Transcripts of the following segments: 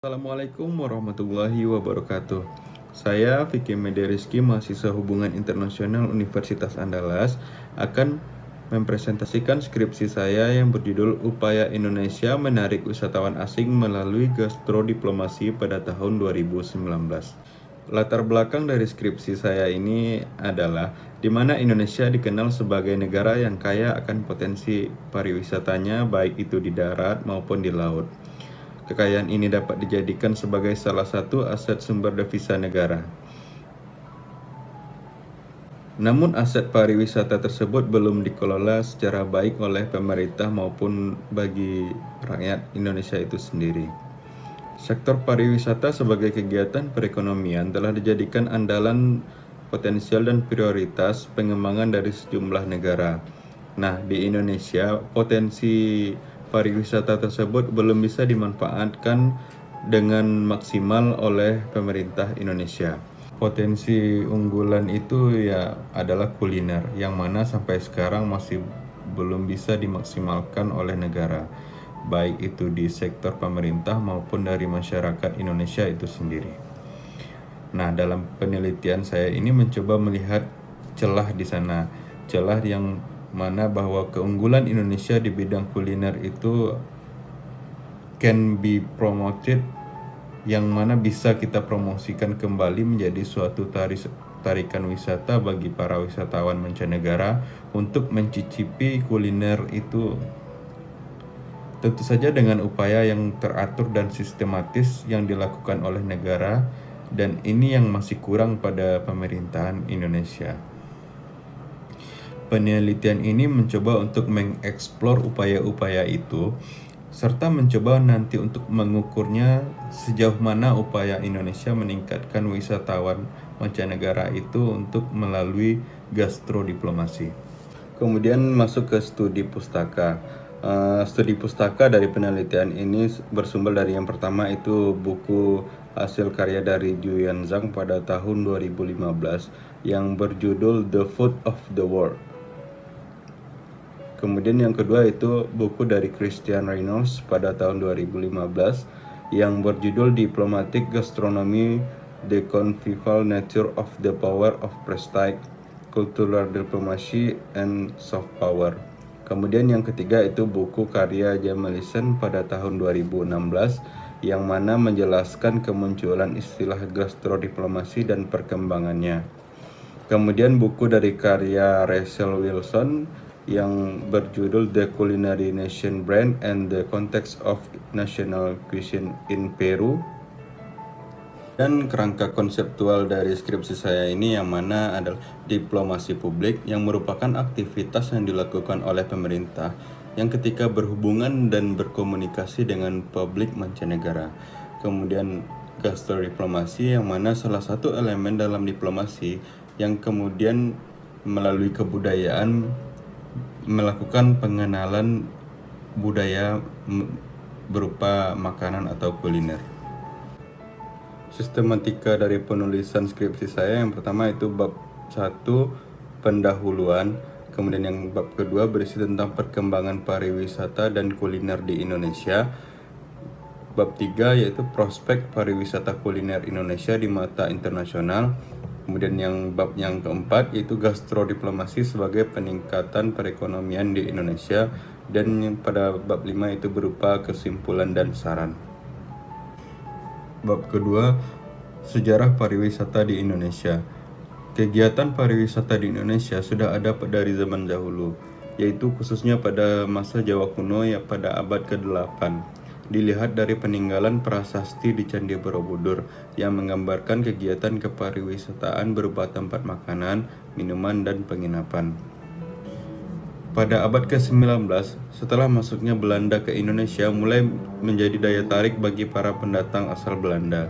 Assalamualaikum warahmatullahi wabarakatuh. Saya Vicky Mederiski, mahasiswa Hubungan Internasional Universitas Andalas, akan mempresentasikan skripsi saya yang berjudul Upaya Indonesia Menarik Wisatawan Asing Melalui Gastrodiplomasi pada tahun 2019. Latar belakang dari skripsi saya ini adalah di mana Indonesia dikenal sebagai negara yang kaya akan potensi pariwisatanya, baik itu di darat maupun di laut. Kekayaan ini dapat dijadikan sebagai salah satu aset sumber devisa negara. Namun aset pariwisata tersebut belum dikelola secara baik oleh pemerintah maupun bagi rakyat Indonesia itu sendiri. Sektor pariwisata sebagai kegiatan perekonomian telah dijadikan andalan potensial dan prioritas pengembangan dari sejumlah negara. Nah, di Indonesia, potensi pariwisata tersebut belum bisa dimanfaatkan dengan maksimal oleh pemerintah Indonesia. Potensi unggulan itu ya adalah kuliner, yang mana sampai sekarang masih belum bisa dimaksimalkan oleh negara, baik itu di sektor pemerintah maupun dari masyarakat Indonesia itu sendiri. Nah, dalam penelitian saya ini mencoba melihat celah di sana, celah yang mana bahwa keunggulan Indonesia di bidang kuliner itu can be promoted, yang mana bisa kita promosikan kembali menjadi suatu tarikan wisata bagi para wisatawan mancanegara untuk mencicipi kuliner itu. Tentu saja dengan upaya yang teratur dan sistematis yang dilakukan oleh negara, dan ini yang masih kurang pada pemerintahan Indonesia. Penelitian ini mencoba untuk mengeksplor upaya-upaya itu, serta mencoba nanti untuk mengukurnya sejauh mana upaya Indonesia meningkatkan wisatawan mancanegara itu untuk melalui gastrodiplomasi. Kemudian masuk ke studi pustaka. Studi pustaka dari penelitian ini bersumber dari yang pertama itu buku hasil karya dari Julian Zhang pada tahun 2015 yang berjudul The Food of the World. Kemudian yang kedua itu buku dari Christian Reynolds pada tahun 2015 yang berjudul Diplomatic Gastronomy: The Convivial Nature of the Power of Prestige, Cultural Diplomacy and Soft Power. Kemudian yang ketiga itu buku karya Jamelissen pada tahun 2016 yang mana menjelaskan kemunculan istilah gastrodiplomasi dan perkembangannya. Kemudian buku dari karya Rachel Wilson yang berjudul The Culinary Nation Brand and the Context of National Cuisine in Peru. Dan kerangka konseptual dari skripsi saya ini yang mana adalah diplomasi publik, yang merupakan aktivitas yang dilakukan oleh pemerintah yang ketika berhubungan dan berkomunikasi dengan publik mancanegara. Kemudian gastrodiplomasi yang mana salah satu elemen dalam diplomasi yang kemudian melalui kebudayaan melakukan pengenalan budaya berupa makanan atau kuliner. Sistematika dari penulisan skripsi saya yang pertama itu bab 1 pendahuluan, kemudian yang bab kedua berisi tentang perkembangan pariwisata dan kuliner di Indonesia. Bab 3 yaitu prospek pariwisata kuliner Indonesia di mata internasional. Kemudian yang bab yang keempat yaitu gastrodiplomasi sebagai peningkatan perekonomian di Indonesia, dan yang pada bab 5 itu berupa kesimpulan dan saran. Bab kedua, sejarah pariwisata di Indonesia. Kegiatan pariwisata di Indonesia sudah ada dari zaman dahulu, yaitu khususnya pada masa Jawa kuno ya pada abad ke-8. Dilihat dari peninggalan prasasti di Candi Borobudur yang menggambarkan kegiatan kepariwisataan berupa tempat makanan, minuman, dan penginapan. Pada abad ke-19, setelah masuknya Belanda ke Indonesia, mulai menjadi daya tarik bagi para pendatang asal Belanda.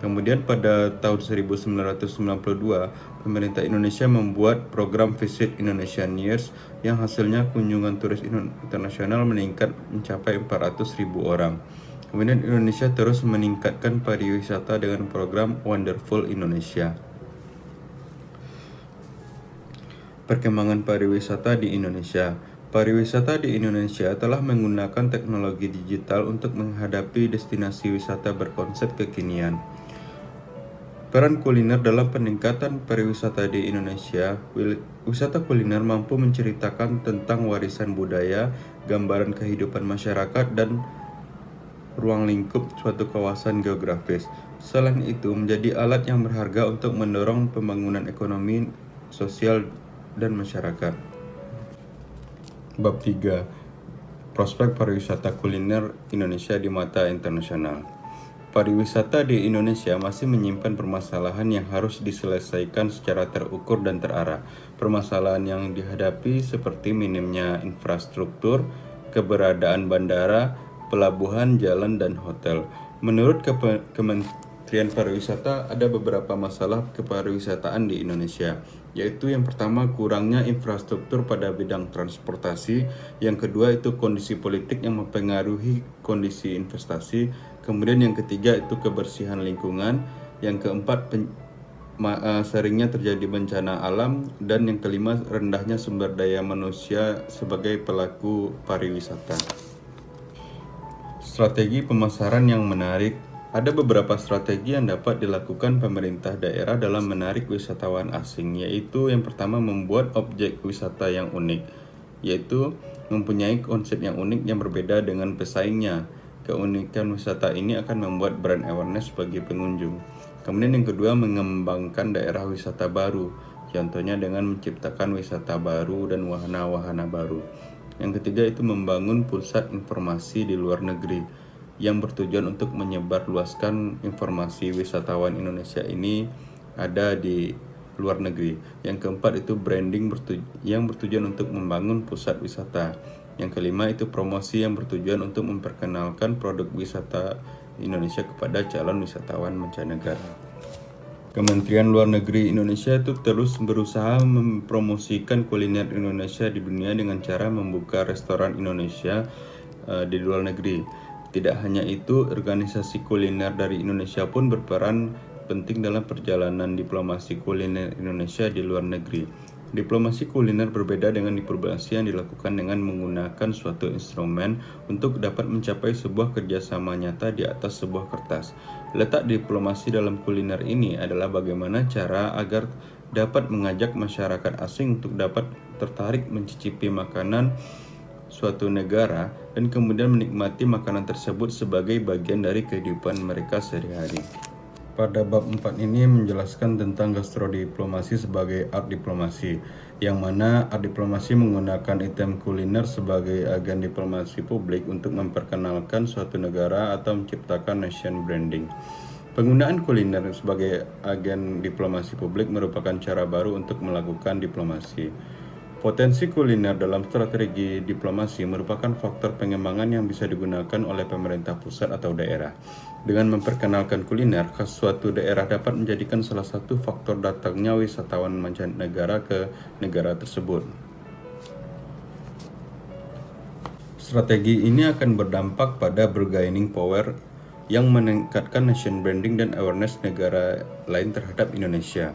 Kemudian pada tahun 1992, pemerintah Indonesia membuat program Visit Indonesian Years yang hasilnya kunjungan turis internasional meningkat mencapai 400.000 orang. Kemudian Indonesia terus meningkatkan pariwisata dengan program Wonderful Indonesia. Perkembangan pariwisata di Indonesia. Pariwisata di Indonesia telah menggunakan teknologi digital untuk menghadapi destinasi wisata berkonsep kekinian. Peran kuliner dalam peningkatan pariwisata di Indonesia. Wisata kuliner mampu menceritakan tentang warisan budaya, gambaran kehidupan masyarakat, dan ruang lingkup suatu kawasan geografis. Selain itu, menjadi alat yang berharga untuk mendorong pembangunan ekonomi, sosial, dan masyarakat. Bab 3. Prospek pariwisata kuliner Indonesia di mata internasional. Pariwisata di Indonesia masih menyimpan permasalahan yang harus diselesaikan secara terukur dan terarah. Permasalahan yang dihadapi seperti minimnya infrastruktur, keberadaan bandara, pelabuhan, jalan, dan hotel. Menurut Kementerian Pariwisata, ada beberapa masalah kepariwisataan di Indonesia, yaitu yang pertama kurangnya infrastruktur pada bidang transportasi, yang kedua itu kondisi politik yang mempengaruhi kondisi investasi, kemudian yang ketiga itu kebersihan lingkungan, yang keempat seringnya terjadi bencana alam, dan yang kelima rendahnya sumber daya manusia sebagai pelaku pariwisata. Strategi pemasaran yang menarik. Ada beberapa strategi yang dapat dilakukan pemerintah daerah dalam menarik wisatawan asing, yaitu yang pertama membuat objek wisata yang unik, yaitu mempunyai konsep yang unik yang berbeda dengan pesaingnya. Keunikan wisata ini akan membuat brand awareness bagi pengunjung. Kemudian yang kedua, mengembangkan daerah wisata baru, contohnya dengan menciptakan wisata baru dan wahana-wahana baru. Yang ketiga itu membangun pusat informasi di luar negeri yang bertujuan untuk menyebarluaskan informasi wisatawan Indonesia ini ada di luar negeri. Yang keempat itu branding yang bertujuan untuk membangun pusat wisata. Yang kelima itu promosi yang bertujuan untuk memperkenalkan produk wisata Indonesia kepada calon wisatawan mancanegara. Kementerian Luar Negeri Indonesia itu terus berusaha mempromosikan kuliner Indonesia di dunia dengan cara membuka restoran Indonesia di luar negeri. Tidak hanya itu, organisasi kuliner dari Indonesia pun berperan penting dalam perjalanan diplomasi kuliner Indonesia di luar negeri. Diplomasi kuliner berbeda dengan diplomasi yang dilakukan dengan menggunakan suatu instrumen untuk dapat mencapai sebuah kerjasama nyata di atas sebuah kertas. Letak diplomasi dalam kuliner ini adalah bagaimana cara agar dapat mengajak masyarakat asing untuk dapat tertarik mencicipi makanan suatu negara dan kemudian menikmati makanan tersebut sebagai bagian dari kehidupan mereka sehari-hari. Pada bab 4 ini menjelaskan tentang gastrodiplomasi sebagai art diplomasi, yang mana art diplomasi menggunakan item kuliner sebagai agen diplomasi publik untuk memperkenalkan suatu negara atau menciptakan nation branding. Penggunaan kuliner sebagai agen diplomasi publik merupakan cara baru untuk melakukan diplomasi. Potensi kuliner dalam strategi diplomasi merupakan faktor pengembangan yang bisa digunakan oleh pemerintah pusat atau daerah. Dengan memperkenalkan kuliner, khas suatu daerah dapat menjadikan salah satu faktor datangnya wisatawan mancanegara ke negara tersebut. Strategi ini akan berdampak pada bargaining power yang meningkatkan nation branding dan awareness negara lain terhadap Indonesia.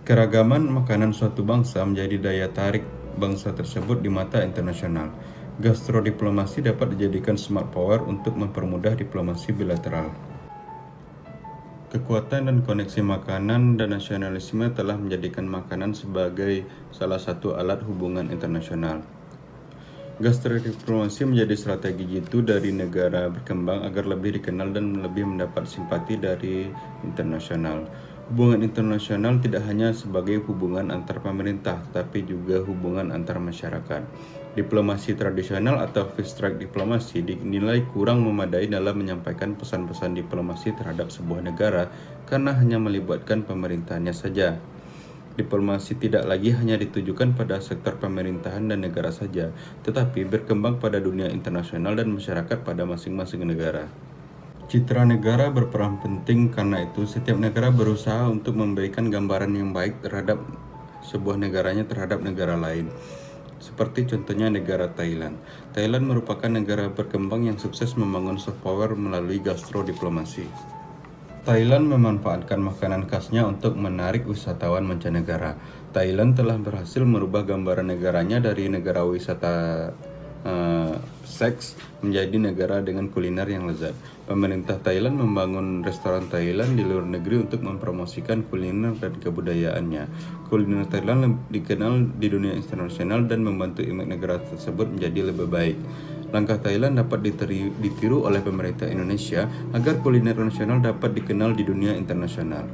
Keragaman makanan suatu bangsa menjadi daya tarik bangsa tersebut di mata internasional. Gastrodiplomasi dapat dijadikan smart power untuk mempermudah diplomasi bilateral. Kekuatan dan koneksi makanan dan nasionalisme telah menjadikan makanan sebagai salah satu alat hubungan internasional. Gastrodiplomasi menjadi strategi jitu dari negara berkembang agar lebih dikenal dan lebih mendapat simpati dari internasional. Hubungan internasional tidak hanya sebagai hubungan antar pemerintah, tapi juga hubungan antar masyarakat. Diplomasi tradisional atau fast track diplomasi dinilai kurang memadai dalam menyampaikan pesan-pesan diplomasi terhadap sebuah negara karena hanya melibatkan pemerintahnya saja. Diplomasi tidak lagi hanya ditujukan pada sektor pemerintahan dan negara saja, tetapi berkembang pada dunia internasional dan masyarakat pada masing-masing negara. Citra negara berperan penting, karena itu setiap negara berusaha untuk memberikan gambaran yang baik terhadap sebuah negaranya terhadap negara lain. Seperti contohnya negara Thailand. Thailand merupakan negara berkembang yang sukses membangun soft power melalui gastrodiplomasi. Thailand memanfaatkan makanan khasnya untuk menarik wisatawan mancanegara. Thailand telah berhasil merubah gambaran negaranya dari negara wisata seks menjadi negara dengan kuliner yang lezat. Pemerintah Thailand membangun restoran Thailand di luar negeri untuk mempromosikan kuliner dan kebudayaannya. Kuliner Thailand dikenal di dunia internasional dan membantu image negara tersebut menjadi lebih baik. Langkah Thailand dapat ditiru oleh pemerintah Indonesia agar kuliner nasional dapat dikenal di dunia internasional.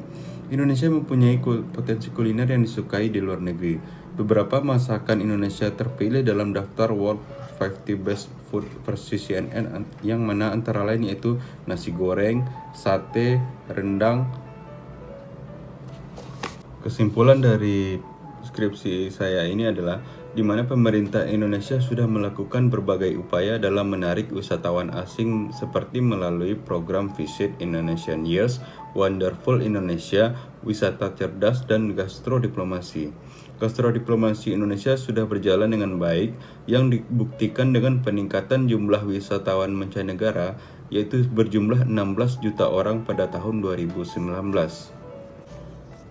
Indonesia mempunyai potensi kuliner yang disukai di luar negeri. Beberapa masakan Indonesia terpilih dalam daftar World 50 Best Food versi CNN, yang mana antara lain yaitu nasi goreng, sate, rendang. Kesimpulan dari skripsi saya ini adalah di mana pemerintah Indonesia sudah melakukan berbagai upaya dalam menarik wisatawan asing seperti melalui program Visit Indonesian Years, Wonderful Indonesia, wisata cerdas, dan gastrodiplomasi. Gastrodiplomasi Indonesia sudah berjalan dengan baik, yang dibuktikan dengan peningkatan jumlah wisatawan mancanegara, yaitu berjumlah 16 juta orang pada tahun 2019.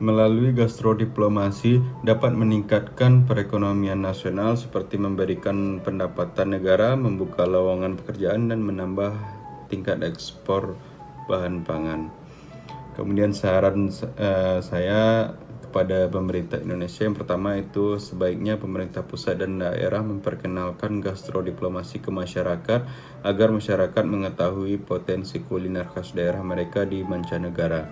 Melalui gastrodiplomasi dapat meningkatkan perekonomian nasional seperti memberikan pendapatan negara, membuka lowongan pekerjaan, dan menambah tingkat ekspor bahan pangan. Kemudian saran saya kepada pemerintah Indonesia, yang pertama itu sebaiknya pemerintah pusat dan daerah memperkenalkan gastrodiplomasi ke masyarakat agar masyarakat mengetahui potensi kuliner khas daerah mereka di mancanegara.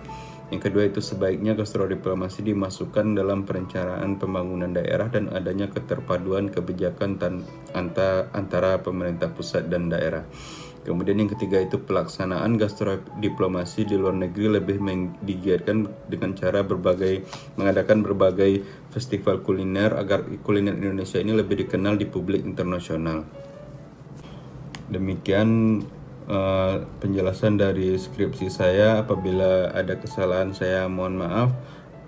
Yang kedua itu sebaiknya gastrodiplomasi dimasukkan dalam perencanaan pembangunan daerah dan adanya keterpaduan kebijakan antara pemerintah pusat dan daerah. Kemudian yang ketiga itu pelaksanaan gastrodiplomasi di luar negeri lebih digiatkan dengan cara mengadakan berbagai festival kuliner agar kuliner Indonesia ini lebih dikenal di publik internasional. Demikian penjelasan dari skripsi saya. Apabila ada kesalahan saya mohon maaf.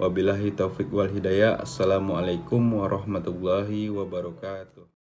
Wabillahi taufik wal hidayah. Assalamualaikum warahmatullahi wabarakatuh.